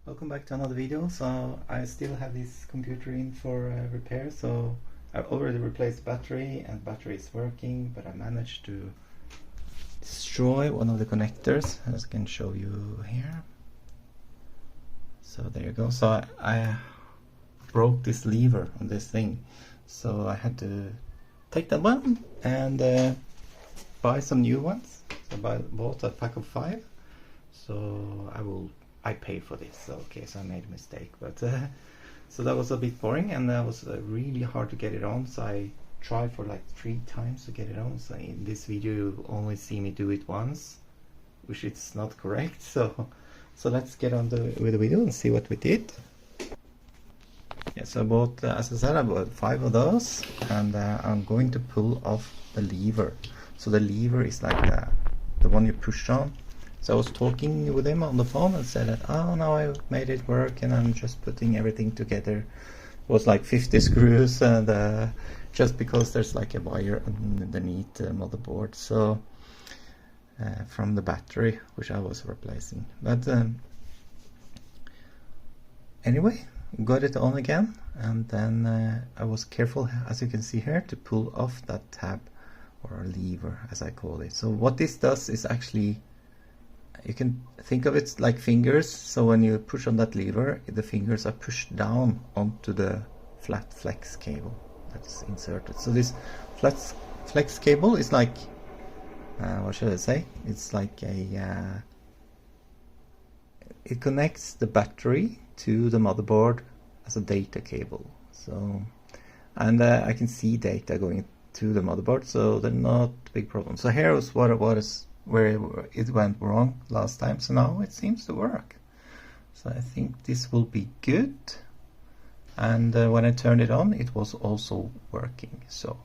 Welcome back to another video. So I still have this computer in for repair. So I've already replaced the battery and the battery is working, but I managed to destroy one of the connectors, as I can show you here. So there you go. So I broke this lever on this thing, so I had to take that one and buy some new ones. So I bought a pack of 5. So I paid for this. Okay, so I made a mistake, but so that was a bit boring, and that was really hard to get it on. So I tried for like 3 times to get it on. So in this video you only see me do it once, which is not correct. So let's get on with the video and see what we did. Yeah, so I bought, as I said, I bought 5 of those, and I'm going to pull off the lever. So the lever is like the one you push on. So I was talking with him on the phone and said that, oh, now I made it work and I'm just putting everything together. It was like 50 screws, and just because there's like a wire underneath the motherboard, so from the battery, which I was replacing. But anyway, got it on again, and then I was careful, as you can see here, to pull off that tab, or lever as I call it. So what this does is actually, you can think of it like fingers. So when you push on that lever, the fingers are pushed down onto the flat flex cable that is inserted. So this flat flex cable is like, what should I say? It's like a, it connects the battery to the motherboard as a data cable. So, and I can see data going to the motherboard, so they're not a big problem. So here is where it went wrong last time. So now it seems to work. So I think this will be good. And when I turned it on, it was also working. So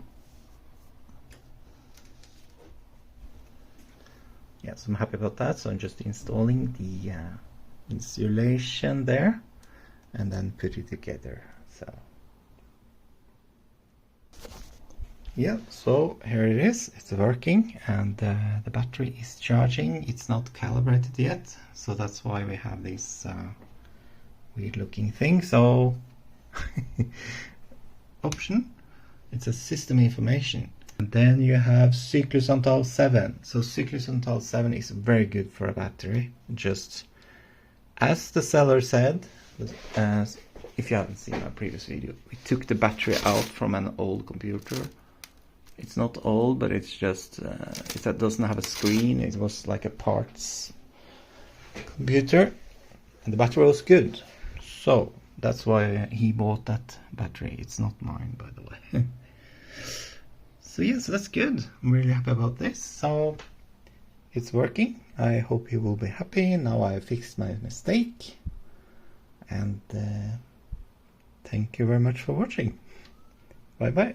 yeah, so I'm happy about that. So I'm just installing the insulation there and then put it together. So yeah, so here it is, it's working, and the battery is charging. It's not calibrated yet, so that's why we have this weird looking thing. So option, it's a system information, and then you have cyclus until 7. So cyclus until 7 is very good for a battery. Just as the seller said, if you haven't seen my previous video, we took the battery out from an old computer. It's not old, but it's just it doesn't have a screen. It was like a parts computer, and the battery was good. So that's why he bought that battery. It's not mine, by the way. So yeah, so that's good. I'm really happy about this. So it's working. I hope you will be happy. Now I fixed my mistake, and thank you very much for watching. Bye bye.